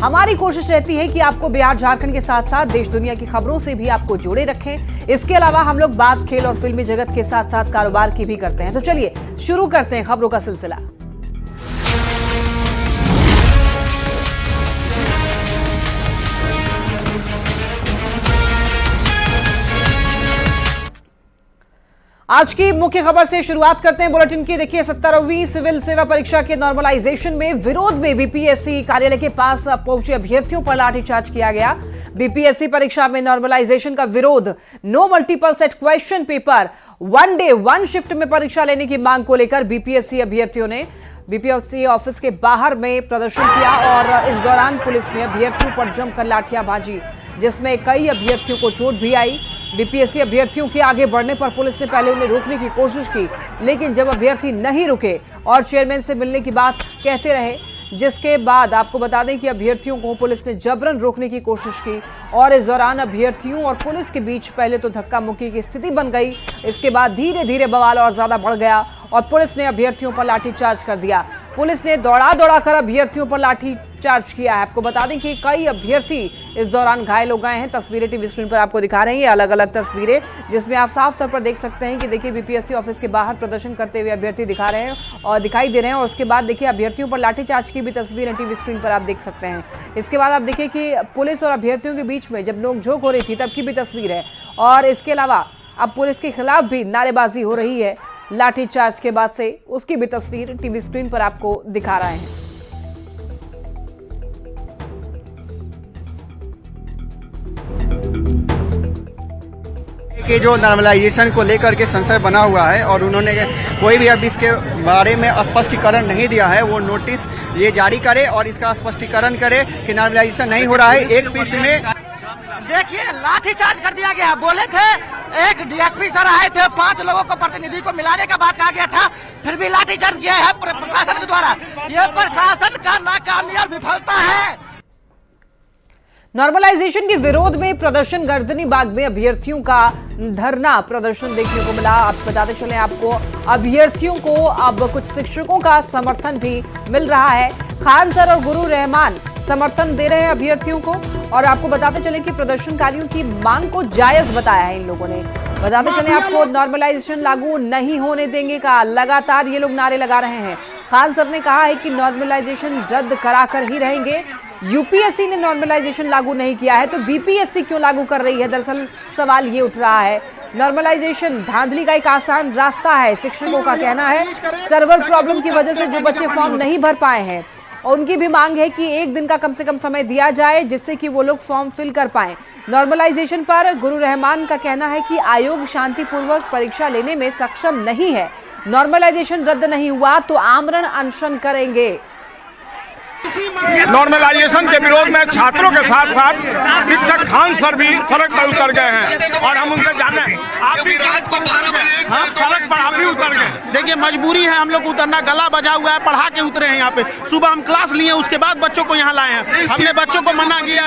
हमारी कोशिश रहती है कि आपको बिहार झारखंड के साथ साथ देश दुनिया की खबरों से भी आपको जोड़े रखें। इसके अलावा हम लोग बात खेल और फिल्मी जगत के साथ साथ कारोबार की भी करते हैं। तो चलिए शुरू करते हैं खबरों का सिलसिला। आज की मुख्य खबर से शुरुआत करते हैं बुलेटिन की। देखिए 17वीं सिविल सेवा परीक्षा के नॉर्मलाइजेशन में विरोध में बीपीएससी कार्यालय के पास पहुंचे अभ्यर्थियों पर लाठीचार्ज किया गया। बीपीएससी परीक्षा में नॉर्मलाइजेशन का विरोध, no multiple set question paper, 1 day 1 shift में परीक्षा लेने की मांग को लेकर बीपीएससी अभ्यर्थियों ने बीपीएससी ऑफिस के बाहर में प्रदर्शन किया और इस दौरान पुलिस ने अभ्यर्थियों पर जमकर लाठियां भाजी, जिसमें कई अभ्यर्थियों को चोट भी आई। बीपीएससी अभ्यर्थियों के आगे बढ़ने पर पुलिस ने पहले उन्हें रोकने की कोशिश की, लेकिन जब अभ्यर्थी नहीं रुके और चेयरमैन से मिलने की बात कहते रहे, जिसके बाद आपको बता दें कि अभ्यर्थियों को पुलिस ने जबरन रोकने की कोशिश की और इस दौरान अभ्यर्थियों और पुलिस के बीच पहले तो धक्का मुक्की की स्थिति बन गई। इसके बाद धीरे धीरे बवाल और ज्यादा बढ़ गया और पुलिस ने अभ्यर्थियों पर लाठीचार्ज कर दिया। पुलिस ने दौड़ा कर अभ्यर्थियों पर लाठीचार्ज किया है। आपको बता दें कि कई अभ्यर्थी इस दौरान घायल हो गए हैं। तस्वीरें टीवी स्क्रीन पर आपको दिखा रहे हैं, ये अलग अलग तस्वीरें जिसमें आप साफ तौर पर देख सकते हैं कि देखिए बीपीएससी ऑफिस के बाहर प्रदर्शन करते हुए अभ्यर्थी दिखाई दे रहे हैं और उसके बाद देखिए अभ्यर्थियों पर लाठीचार्ज की भी तस्वीरें टीवी स्क्रीन पर आप देख सकते हैं। इसके बाद आप देखिए कि पुलिस और अभ्यर्थियों के बीच में जब नोकझोंक हो रही थी तब की भी तस्वीर है और इसके अलावा अब पुलिस के खिलाफ भी नारेबाजी हो रही है लाठीचार्ज के बाद से, उसकी भी तस्वीर टीवी स्क्रीन पर आपको दिखा रहे हैं। कि जो नॉर्मलाइजेशन को लेकर के संशय बना हुआ है और उन्होंने कोई भी अब इसके बारे में स्पष्टीकरण नहीं दिया है, वो नोटिस ये जारी करे और इसका स्पष्टीकरण करे कि नॉर्मलाइजेशन नहीं हो रहा है। एक पृष्ठ में देखिए लाठीचार्ज कर दिया गया। बोले थे एक डीएसपी सर आए थे, 5 लोगों को प्रतिनिधि को मिलाने का बात कहा गया था, फिर भी लाठीचार्ज किया है प्रशासन के द्वारा। ये प्रशासन का नाकामी और विफलता है। नॉर्मलाइजेशन के विरोध में प्रदर्शन गर्दनी बाग में अभ्यर्थियों का धरना प्रदर्शन देखने को मिला। आप बताते चले आपको अभ्यर्थियों को अब कुछ शिक्षकों का समर्थन भी मिल रहा है। खान सर और गुरु रहमान समर्थन दे रहे हैं अभ्यर्थियों को और आपको बताते चले कि प्रदर्शनकारियों की मांग को जायज बताया है इन लोगों ने। बताते चले आपको नॉर्मलाइजेशन लागू नहीं होने देंगे का लगातार ये लोग नारे लगा रहे हैं। खान सर ने कहा है कि नॉर्मलाइजेशन रद्द कराकर ही रहेंगे। यूपीएससी ने नॉर्मलाइजेशन लागू नहीं किया है तो बीपीएससी क्यों लागू कर रही है, दरअसल सवाल ये उठ रहा है। नॉर्मलाइजेशन धांधली का एक आसान रास्ता है, शिक्षकों का कहना है। सर्वर प्रॉब्लम की वजह से जो बच्चे फॉर्म नहीं भर पाए हैं और उनकी भी मांग है कि 1 दिन का कम से कम समय दिया जाए जिससे कि वो लोग फॉर्म फिल कर पाएं। नॉर्मलाइजेशन पर गुरु रहमान का कहना है कि आयोग शांतिपूर्वक परीक्षा लेने में सक्षम नहीं है। नॉर्मलाइजेशन रद्द नहीं हुआ तो आमरण अनशन करेंगे। नॉर्मलाइजेशन के विरोध में छात्रों के साथ साथ शिक्षक खान सर भी सड़क पर उतर गए हैं और हम उनसे जाने आप भी रात को 12 बजे हम सड़क पर आप भी उतर गए। देखिए मजबूरी है हम लोग उतरना, गला बजा हुआ है, पढ़ा के उतरे हैं यहाँ पे। सुबह हम क्लास लिए, उसके बाद बच्चों को यहाँ लाए हैं। हमने बच्चों को मना किया,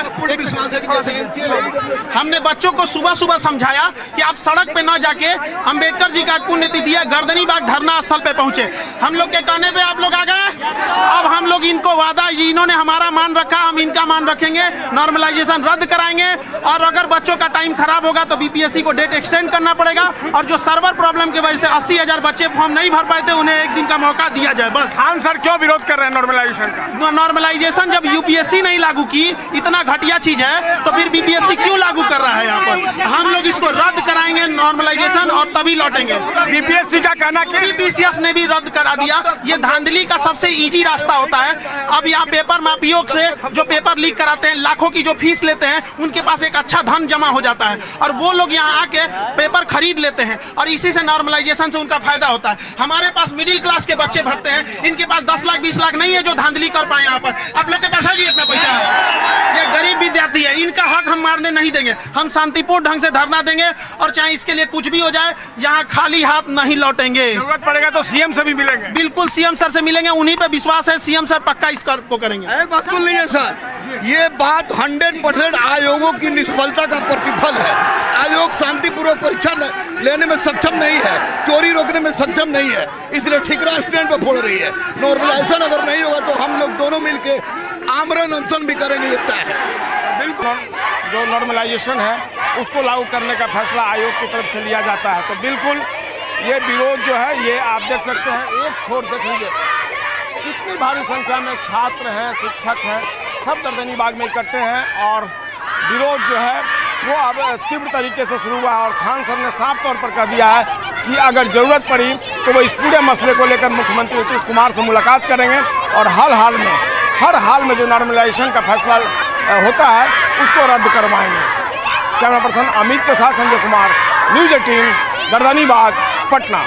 हमने बच्चों को सुबह सुबह समझाया कि आप सड़क पे न जाके अम्बेडकर जी का पुण्यतिथि है गर्दनी बाग धरना स्थल पे पहुंचे। हम लोग के कहने पे आप लोग आ गए। अब हम लोग इनको वादा, इन्होंने हमारा मान रखा, हम इनका मान रखेंगे। नॉर्मलाइजेशन रद्द कराएंगे और अगर बच्चों का टाइम खराब होगा तो बीपीएससी को डेट एक्सटेंड करना पड़ेगा और जो सर्वर प्रॉब्लम की वजह से 80,000 बच्चे फॉर्म नहीं भर पाए थे उन्हें 1 दिन का मौका दिया जाए बस। खान सर क्यों विरोध कर रहे हैं नॉर्मलाइजेशन का? नॉर्मलाइजेशन जब यूपीएससी नहीं लागू की, इतना घटिया चीज है, तो फिर बीपीएससी क्यों लागू कर रहा है यहाँ पर? हम लोग इसको रद्द कराएंगे नॉर्मलाइजेशन और तभी लौटेंगे। बीपीएससी का कहना कि बीपीसीएस ने भी रद्द करा दिया। ये धांधली का सबसे इजी रास्ता होता है। अब यहाँ पेपर माफियों से जो पेपर लीक कराते हैं, लाखों की जो फीस लेते हैं, उनके पास एक अच्छा धन जमा हो जाता है और वो लोग यहाँ आके पेपर खरीद लेते हैं और इसी से नॉर्मलाइजेशन से उनका फायदा होता है। हमारे पास मिडिल क्लास के बच्चे भरते हैं, इनके पास 10 लाख 20 लाख नहीं है जो धांधली कर पाए यहाँ पर। आप लोग के पास है जी इतना पैसा है? ये गरीब विद्यार्थी है, इनका हक हम मारने नहीं देंगे। हम शांतिपूर्ण ढंग से धरना देंगे और चाहे इसके लिए कुछ भी हो जाए, यहाँ खाली हाथ नहीं लौटेंगे। जरूरत पड़ेगा तो सीएम से भी मिलेंगे। बिल्कुल सीएम सर से मिलेंगे, उन्हीं पे विश्वास है। सीएम सर पक्का इस कर को करेंगे। बिल्कुल नहीं है सर, ये बात 100% आयोगों की निष्फलता का प्रतिफल है। आयोग शांतिपूर्वक परीक्षा लेने में सक्षम नहीं है, चोरी रोकने में सक्षम नहीं है, इसलिए ठिकरा स्टैंड पर फोड़ रही है। नॉर्मलाइजेशन अगर नहीं होगा तो हम लोग दोनों मिलके आमरण अनशन भी करेंगे, ये तय है। बिल्कुल जो नॉर्मलाइजेशन है उसको लागू करने का फैसला आयोग की तरफ से लिया जाता है। तो बिल्कुल ये विरोध जो है ये आप देख सकते हैं, एक छोर देख लीजिए कितनी भारी संख्या में छात्र हैं, शिक्षक हैं, सब गर्दनी बाग में इकट्ठे हैं और विरोध जो है वो अब तीव्र तरीके से शुरू हुआ है। और खान सर ने साफ तौर पर कह दिया है कि अगर जरूरत पड़ी तो वो इस पूरे मसले को लेकर मुख्यमंत्री नीतीश कुमार से मुलाकात करेंगे और हर हाल में जो नॉर्मलाइजेशन का फैसला होता है उसको रद्द करवाएंगे। कैमरा पर्सन अमित के साथ संजय कुमार, न्यूज़ 18, गर्दनी बाग, पटना।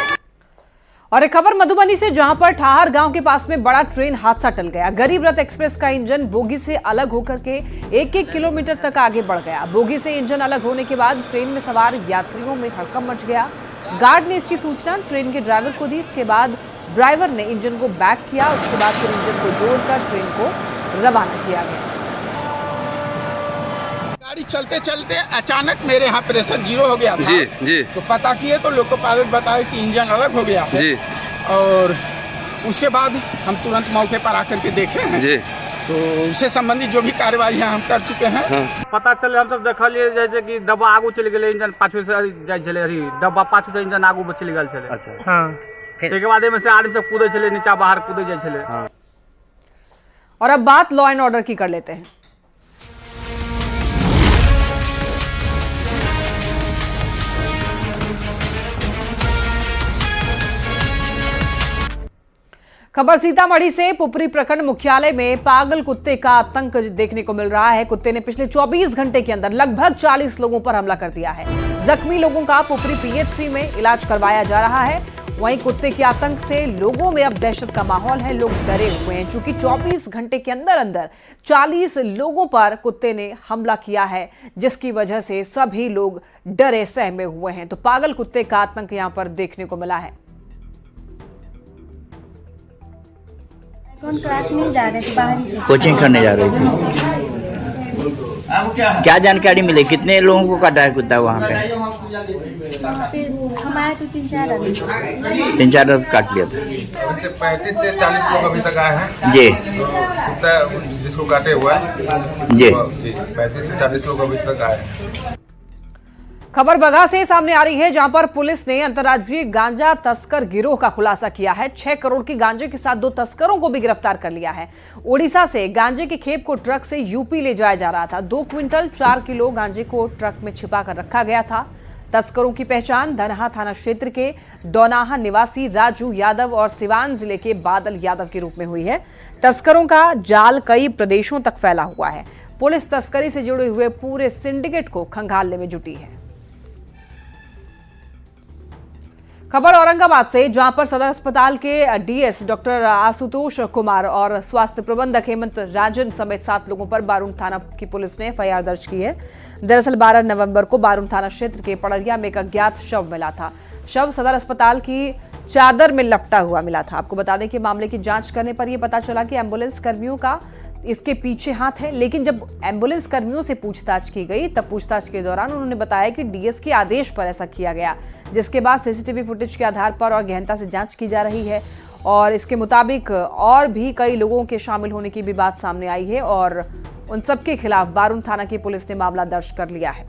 और एक खबर मधुबनी से, जहां पर ठाहर गांव के पास में बड़ा ट्रेन हादसा टल गया। गरीब रथ एक्सप्रेस का इंजन बोगी से अलग होकर के 1-1 किलोमीटर तक आगे बढ़ गया। बोगी से इंजन अलग होने के बाद ट्रेन में सवार यात्रियों में हड़कंप मच गया। गार्ड ने इसकी सूचना ट्रेन के ड्राइवर को दी। इसके बाद ड्राइवर ने इंजन को बैक किया। उसके बाद फिर इंजन को जोड़कर ट्रेन को रवाना किया गया। गाड़ी चलते चलते अचानक मेरे यहाँ प्रेशर 0 हो गया था। जी। तो पता किए तो लोको पायलट बताए कि इंजन अलग हो गया है। जी। और उसके बाद हम तुरंत मौके पर आकर के देखे हैं। जी। तो उससे संबंधित जो भी कार्यवाही हम कर चुके हैं। हाँ। पता चले हम सब देखलिए जैसे कि डब्बा आगू चल गए, इंजन पाछू से जाय चले, डब्बा पाछू से इंजन आगू चल गल चले। अच्छा। हाँ। एक बाद में से आदमी सब कूदे चले, नीचा बाहर कूदे जाय चले। हाँ। और अब बात लॉ एंड ऑर्डर की कर लेते हैं। खबर सीतामढ़ी से। पुपरी प्रखंड मुख्यालय में पागल कुत्ते का आतंक देखने को मिल रहा है। कुत्ते ने पिछले 24 घंटे के अंदर लगभग 40 लोगों पर हमला कर दिया है। जख्मी लोगों का पुपरी पीएचसी में इलाज करवाया जा रहा है। वहीं कुत्ते के आतंक से लोगों में अब दहशत का माहौल है। लोग डरे हुए हैं क्योंकि 24 घंटे के अंदर 40 लोगों पर कुत्ते ने हमला किया है, जिसकी वजह से सभी लोग डरे सहमे हुए हैं। तो पागल कुत्ते का आतंक यहां पर देखने को मिला है। कौन क्लास में जा रहे थे, बाहर कोचिंग करने जा रहे थे। क्या जानकारी मिली, कितने लोगों को काटा है कुत्ता वहाँ पे? हम आए तो 3-4 आदमी। 3-4 आदमी काट लिया था। 35 से 40 लोग अभी तक आए हैं। जी। कुत्ता जिसको काटे हुआ है जी 35 से 40 लोग अभी तक आए हैं। खबर बगहा से सामने आ रही है, जहां पर पुलिस ने अंतर्राज्यीय गांजा तस्कर गिरोह का खुलासा किया है। 6 करोड़ की गांजे के साथ 2 तस्करों को भी गिरफ्तार कर लिया है। ओडिशा से गांजे के खेप को ट्रक से यूपी ले जाया जा रहा था। 2 क्विंटल 4 किलो गांजे को ट्रक में छिपा कर रखा गया था। तस्करों की पहचान धनहा थाना क्षेत्र के दौनाहा निवासी राजू यादव और सिवान जिले के बादल यादव के रूप में हुई है। तस्करों का जाल कई प्रदेशों तक फैला हुआ है। पुलिस तस्करी से जुड़े हुए पूरे सिंडिकेट को खंगालने में जुटी है। खबर औरंगाबाद से, जहां पर सदर अस्पताल के डीएस डॉक्टर आशुतोष कुमार और स्वास्थ्य प्रबंधक हेमंत राजन समेत 7 लोगों पर बारून थाना की पुलिस ने एफआईआर दर्ज की है। दरअसल 12 नवंबर को बारून थाना क्षेत्र के पड़रिया में एक अज्ञात शव मिला था। शव सदर अस्पताल की चादर में लपटा हुआ मिला था। आपको बता दें कि मामले की जांच करने पर यह पता चला कि एम्बुलेंस कर्मियों का इसके पीछे हाथ है। लेकिन जब एम्बुलेंस कर्मियों से पूछताछ की गई, तब पूछताछ के दौरान उन्होंने बताया कि डीएस के आदेश पर ऐसा किया गया, जिसके बाद सीसीटीवी फुटेज के आधार पर और गहनता से जांच की जा रही है। और इसके मुताबिक और भी कई लोगों के शामिल होने की भी बात सामने आई है और उन सबके खिलाफ बारून थाना की पुलिस ने मामला दर्ज कर लिया है।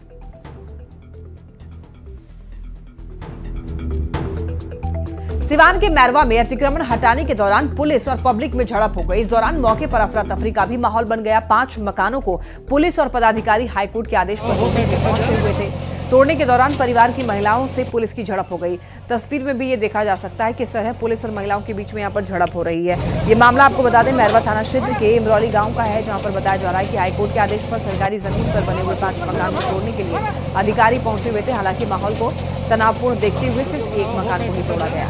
सिवान के मैरवा में अतिक्रमण हटाने के दौरान पुलिस और पब्लिक में झड़प हो गई। इस दौरान मौके पर अफरा तफरी का भी माहौल बन गया। 5 मकानों को पुलिस और पदाधिकारी हाईकोर्ट के आदेश पर तोड़ने के पहुंचे हुए थे। तोड़ने के दौरान परिवार की महिलाओं से पुलिस की झड़प हो गई। तस्वीर में भी ये देखा जा सकता है किस तरह पुलिस और महिलाओं के बीच में यहाँ पर झड़प हो रही है। ये मामला आपको बता दें मैरवा थाना क्षेत्र के इमरौली गांव का है, जहां पर बताया जा रहा है कि हाईकोर्ट के आदेश पर सरकारी जमीन पर बने हुए 5 मकान को तोड़ने के लिए अधिकारी पहुंचे हुए थे। हालांकि माहौल को तनावपूर्ण देखते हुए सिर्फ एक मकान को ही तोड़ा गया।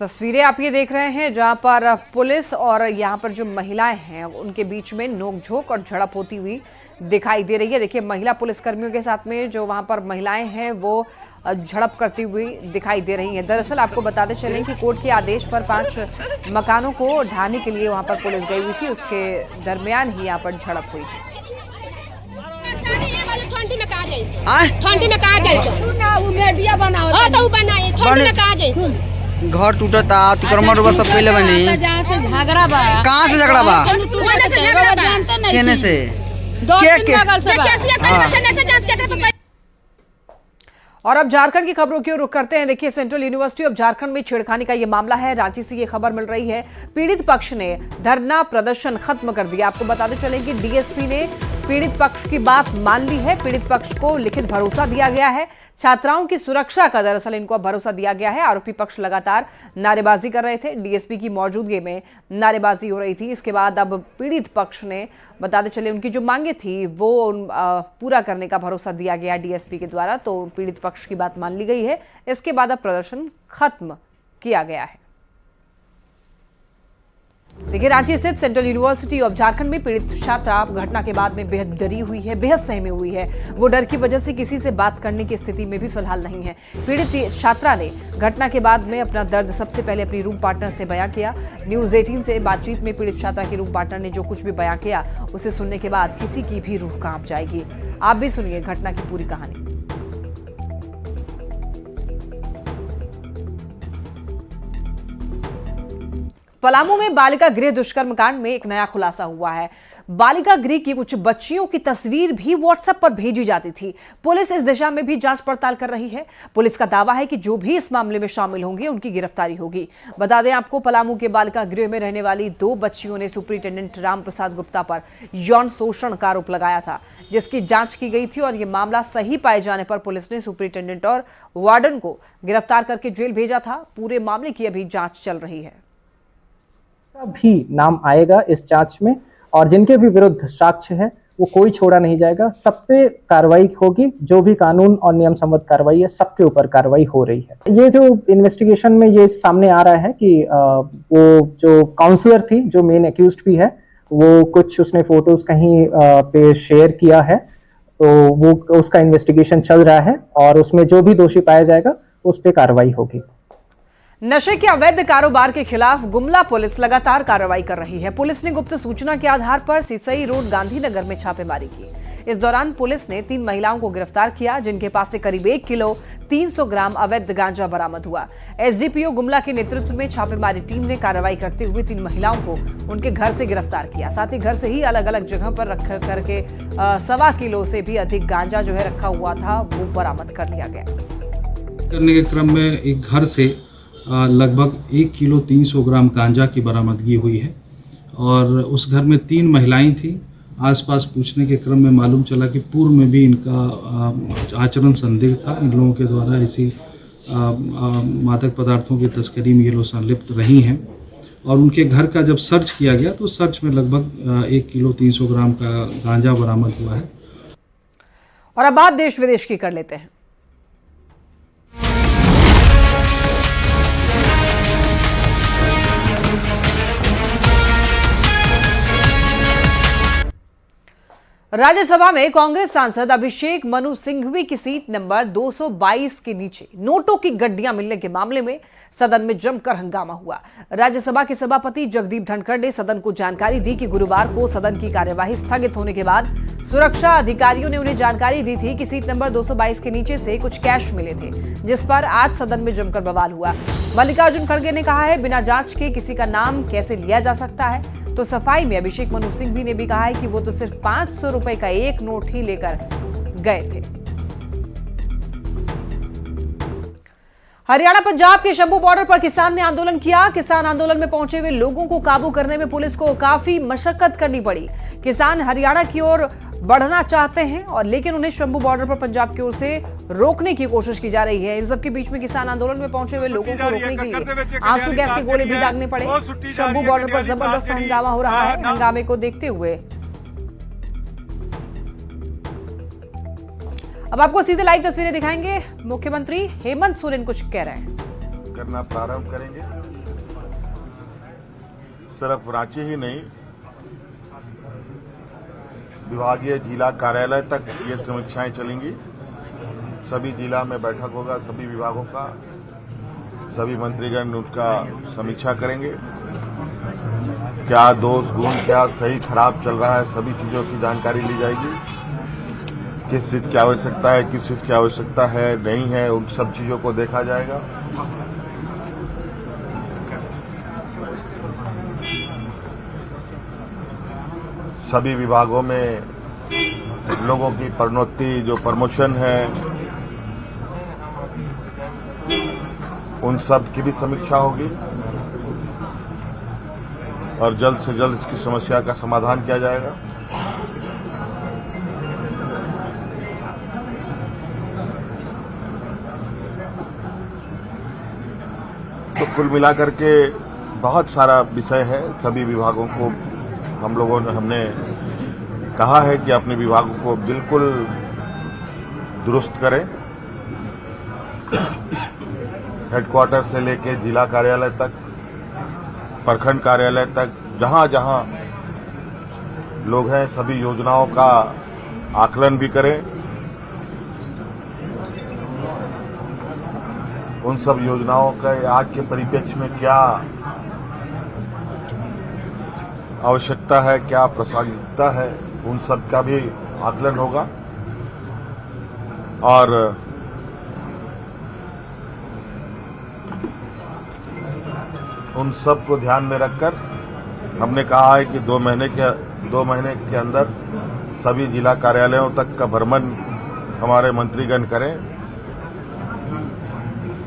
तस्वीरें आप ये देख रहे हैं जहां पर पुलिस और यहां पर जो महिलाएं हैं उनके बीच में नोकझोंक और झड़प होती हुई दिखाई दे रही है। देखिए, महिला पुलिसकर्मियों के साथ में जो वहां पर महिलाएं हैं वो झड़प करती हुई दिखाई दे रही हैं। दरअसल आपको बताते चलें कि कोर्ट के आदेश पर 5 मकानों को ढाने के लिए वहां पर पुलिस गई हुई थी, उसके दरमियान ही यहाँ पर झड़प हुई थी। घर टूटता अतिक्रमण सब पहले बनी। कहाँ से झगड़ा बा? केने से? और अब झारखंड की खबरों की ओर रुख करते हैं। देखिए, सेंट्रल यूनिवर्सिटी ऑफ झारखंड में छेड़खानी का ये मामला है। रांची से ये खबर मिल रही है। पीड़ित पक्ष ने धरना प्रदर्शन खत्म कर दिया। आपको बताते चलें कि डीएसपी ने पीड़ित पक्ष की बात मान ली है। पीड़ित पक्ष को लिखित भरोसा दिया गया है। छात्राओं की सुरक्षा का दरअसल इनको भरोसा दिया गया है। आरोपी पक्ष लगातार नारेबाजी कर रहे थे। डीएसपी की मौजूदगी में नारेबाजी हो रही थी। इसके बाद अब पीड़ित पक्ष ने बताते चले उनकी जो मांगे थी वो पूरा करने का भरोसा दिया गया डीएसपी के द्वारा, तो पीड़ित पक्ष की बात मान ली गई है। इसके बाद अब प्रदर्शन खत्म किया गया है। देखिए, रांची स्थित सेंट्रल यूनिवर्सिटी ऑफ झारखंड में पीड़ित छात्रा घटना के बाद में बेहद डरी हुई है, बेहद सहमी हुई है। वो डर की वजह से किसी से बात करने की स्थिति में भी फिलहाल नहीं है। पीड़ित छात्रा ने घटना के बाद में अपना दर्द सबसे पहले अपनी रूम पार्टनर से बयां किया। न्यूज 18 से बातचीत में पीड़ित छात्रा की रूम पार्टनर ने जो कुछ भी बयां किया उसे सुनने के बाद किसी की भी रूह कांप जाएगी। आप भी सुनिए घटना की पूरी कहानी। पलामू में बालिका गृह दुष्कर्म कांड में एक नया खुलासा हुआ है। बालिका गृह की कुछ बच्चियों की तस्वीर भी व्हाट्सएप पर भेजी जाती थी। पुलिस इस दिशा में भी जांच पड़ताल कर रही है। पुलिस का दावा है कि जो भी इस मामले में शामिल होंगे उनकी गिरफ्तारी होगी। बता दें आपको, पलामू के बालिका गृह में रहने वाली 2 बच्चियों ने सुपरिटेंडेंट राम प्रसाद गुप्ता पर यौन शोषण का आरोप लगाया था, जिसकी जांच की गई थी और यह मामला सही पाए जाने पर पुलिस ने सुपरिटेंडेंट और वार्डन को गिरफ्तार करके जेल भेजा था। पूरे मामले की अभी जांच चल रही है। भी नाम आएगा इस जांच में और जिनके भी विरुद्ध साक्ष्य है वो कोई छोड़ा नहीं जाएगा। सब पे कार्रवाई होगी। जो भी कानून और नियम सम्मत कार्रवाई है सबके ऊपर कार्रवाई हो रही है। ये जो इन्वेस्टिगेशन में ये सामने आ रहा है कि वो जो काउंसलर थी, जो मेन एक्यूज्ड भी है, वो कुछ उसने फोटोज कहीं पे शेयर किया है, तो वो उसका इन्वेस्टिगेशन चल रहा है और उसमें जो भी दोषी पाया जाएगा उस पर कार्रवाई होगी। नशे के अवैध कारोबार के खिलाफ गुमला पुलिस लगातार कार्रवाई कर रही है। पुलिस ने गुप्त सूचना के आधार पर सिसई रोड गांधीनगर में छापेमारी की। इस दौरान पुलिस ने 3 महिलाओं को गिरफ्तार किया, जिनके पास से करीब 1 किलो 300 ग्राम अवैध गांजा बरामद हुआ। एसडीपीओ गुमला के नेतृत्व में छापेमारी टीम ने कार्रवाई करते हुए 3 महिलाओं को उनके घर से गिरफ्तार किया। साथ ही घर से ही अलग अलग जगह पर रख करके 1.25 किलो से भी अधिक गांजा जो है रखा हुआ था वो बरामद कर लिया गया। करने के क्रम में एक घर से लगभग 1 किलो 300 ग्राम गांजा की बरामदगी हुई है और उस घर में 3 महिलाएं थीं। आसपास पूछने के क्रम में मालूम चला कि पूर्व में भी इनका आचरण संदिग्ध था। इन लोगों के द्वारा ऐसी मादक पदार्थों की तस्करी में ये लोग संलिप्त रही हैं और उनके घर का जब सर्च किया गया तो सर्च में लगभग 1 किलो 300 ग्राम का गांजा बरामद हुआ है। और अब बात देश विदेश की कर लेते हैं। राज्यसभा में कांग्रेस सांसद अभिषेक मनु सिंघवी की सीट नंबर 222 के नीचे नोटों की गड्डियां मिलने के मामले में सदन में जमकर हंगामा हुआ। राज्यसभा के सभापति जगदीप धनखड़ ने सदन को जानकारी दी कि गुरुवार को सदन की कार्यवाही स्थगित होने के बाद सुरक्षा अधिकारियों ने उन्हें जानकारी दी थी कि सीट नंबर 222 के नीचे से कुछ कैश मिले थे, जिस पर आज सदन में जमकर बवाल हुआ। मल्लिकार्जुन खड़गे ने कहा है, बिना जांच के किसी का नाम कैसे लिया जा सकता है। तो सफाई में अभिषेक मनु सिंघवी ने भी कहा है कि वो तो सिर्फ 500 रुपए का एक नोट ही लेकर गए थे। हरियाणा पंजाब के शंभू बॉर्डर पर किसान ने आंदोलन किया। किसान आंदोलन में पहुंचे हुए लोगों को काबू करने में पुलिस को काफी मशक्कत करनी पड़ी। किसान हरियाणा की ओर बढ़ना चाहते हैं और लेकिन उन्हें शंभू बॉर्डर पर पंजाब की ओर से रोकने की कोशिश की जा रही है। इन सबके बीच में किसान आंदोलन में पहुंचे हुए लोगों को रोकने के लिए आंसू गैस के गोले भी दागने पड़े। शंभू बॉर्डर पर जबरदस्त हंगामा हो रहा है। हंगामे को देखते हुए अब आपको सीधे लाइव तस्वीरें दिखाएंगे। मुख्यमंत्री हेमंत सोरेन कुछ कह रहे हैं। करना प्रारंभ करेंगे। सिर्फ रांची ही नहीं, विभागीय जिला कार्यालय तक ये समीक्षाएं चलेंगी। सभी जिला में बैठक होगा, सभी विभागों का, सभी मंत्रीगण उसका समीक्षा करेंगे। क्या दोष गुण, क्या सही खराब चल रहा है, सभी चीजों की जानकारी ली जाएगी। किस चीज की आवश्यकता है, किस चीज की आवश्यकता है नहीं है, उन सब चीजों को देखा जाएगा। सभी विभागों में लोगों की प्रोन्नति, जो प्रमोशन है, उन सब की भी समीक्षा होगी और जल्द से जल्द इसकी समस्या का समाधान किया जाएगा। तो कुल मिलाकर के बहुत सारा विषय है। सभी विभागों को हमने कहा है कि अपने विभागों को बिल्कुल दुरुस्त करें। हेडक्वार्टर से लेकर जिला कार्यालय तक, प्रखंड कार्यालय तक, जहां जहां लोग हैं, सभी योजनाओं का आकलन भी करें। उन सब योजनाओं का आज के परिप्रेक्ष्य में क्या आवश्यकता है, क्या प्रासंगिकता है, उन सब का भी आकलन होगा। और उन सब को ध्यान में रखकर हमने कहा है कि 2 महीने के अंदर सभी जिला कार्यालयों तक का भ्रमण हमारे मंत्रीगण करें,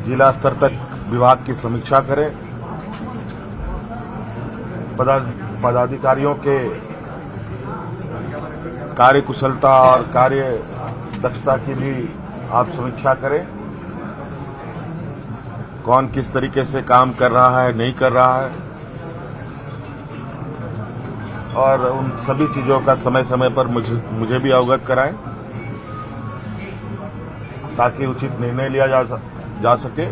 जिला स्तर तक विभाग की समीक्षा करें, पदाधिकारियों के कार्य कुशलता और कार्य दक्षता की भी आप समीक्षा करें। कौन किस तरीके से काम कर रहा है, नहीं कर रहा है, और उन सभी चीजों का समय समय पर मुझे भी अवगत कराएं ताकि उचित निर्णय लिया जा सके।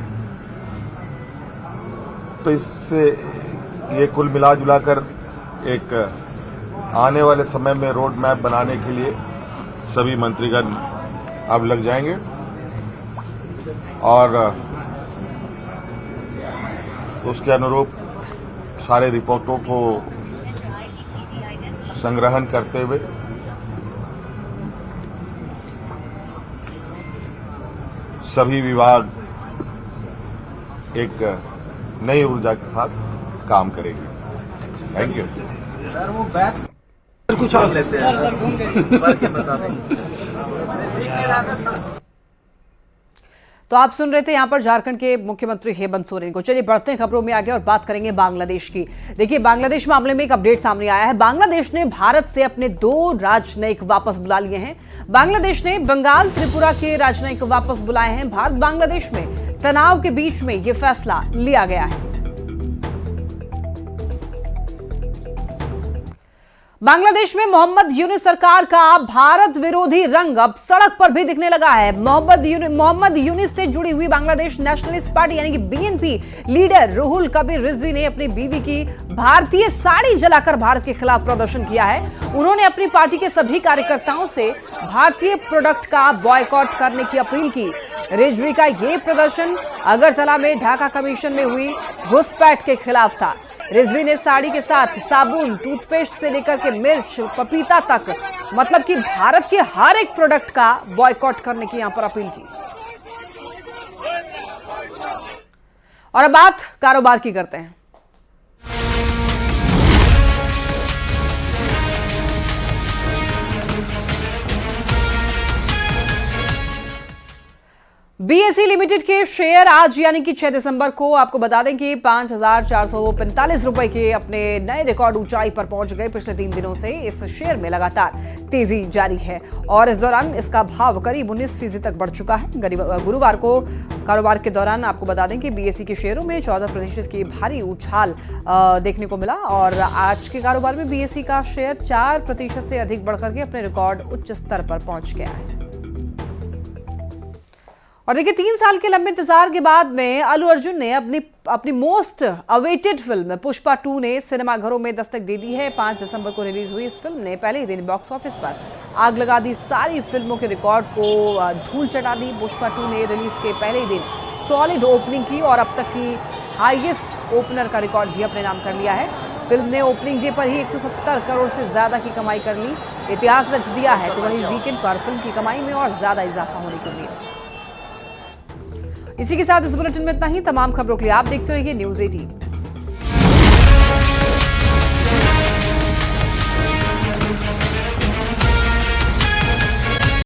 तो इससे ये कुल मिला जुलाकर एक आने वाले समय में रोड मैप बनाने के लिए सभी मंत्रीगण अब लग जाएंगे और उसके अनुरूप सारे रिपोर्टों को संग्रहण करते हुए सभी विभाग एक नई ऊर्जा के साथ काम करेगी। Thank you sir. वो बैच कुछ और लेते हैं सर, घूम के बता दें। तो आप सुन रहे थे यहाँ पर झारखंड के मुख्यमंत्री हेमंत सोरेन को। चलिए बढ़ते हैं खबरों में आगे और बात करेंगे बांग्लादेश की। देखिए, बांग्लादेश मामले में एक अपडेट सामने आया है। बांग्लादेश ने भारत से अपने 2 राजनयिक वापस बुला लिए हैं। बांग्लादेश ने बंगाल, त्रिपुरा के राजनयिक वापस बुलाए हैं। भारत बांग्लादेश में तनाव के बीच में यह फैसला लिया गया है। बांग्लादेश में मोहम्मद यूनिस सरकार का भारत विरोधी रंग अब सड़क पर भी दिखने लगा है। मोहम्मद यूनिस से जुड़ी हुई बांग्लादेश नेशनलिस्ट पार्टी यानी कि बीएनपी लीडर रुहुल कबीर रिजवी ने अपनी बीवी की भारतीय साड़ी जलाकर भारत के खिलाफ प्रदर्शन किया है। उन्होंने अपनी पार्टी के सभी कार्यकर्ताओं से भारतीय प्रोडक्ट का बॉयकॉट करने की अपील की। रिजवी का यह प्रदर्शन अगरतला में ढाका कमीशन में हुई घुसपैठ के खिलाफ था। रिजवी ने साड़ी के साथ साबुन, टूथपेस्ट से लेकर के मिर्च, पपीता तक, मतलब कि भारत के हर एक प्रोडक्ट का बॉयकॉट करने की यहां पर अपील की। और अब बात कारोबार की करते हैं। बीएसई लिमिटेड के शेयर आज यानी कि 6 दिसंबर को आपको बता दें कि 5,445 रुपए के अपने नए रिकॉर्ड ऊंचाई पर पहुंच गए। पिछले 3 दिनों से इस शेयर में लगातार तेजी जारी है और इस दौरान इसका भाव करीब 19% तक बढ़ चुका है। गुरुवार को कारोबार के दौरान आपको बता दें कि बीएसई के शेयरों में 14% की भारी उछाल देखने को मिला और आज के कारोबार में बीएसई का शेयर 4% से अधिक बढ़कर के अपने रिकॉर्ड उच्च स्तर पर पहुंच गया है। और देखिए 3 साल के लंबे इंतजार के बाद में अल्लू अर्जुन ने अपनी मोस्ट अवेटेड फिल्म पुष्पा 2 ने सिनेमाघरों में दस्तक दे दी है। 5 दिसंबर को रिलीज हुई इस फिल्म ने पहले ही दिन बॉक्स ऑफिस पर आग लगा दी, सारी फिल्मों के रिकॉर्ड को धूल चटा दी। पुष्पा 2 ने रिलीज के पहले ही दिन सॉलिड ओपनिंग की और अब तक की हाईएस्ट ओपनर का रिकॉर्ड भी अपने नाम कर लिया है। फिल्म ने ओपनिंग डे पर ही 170 करोड़ से ज्यादा की कमाई कर ली, इतिहास रच दिया है। तो वहीं वीकेंड पर फिल्म की कमाई में और ज्यादा इजाफा होने की उम्मीद है। इसी के साथ इस बुलेटिन में इतना ही। तमाम खबरों के लिए आप देखते रहिए न्यूज़ 18।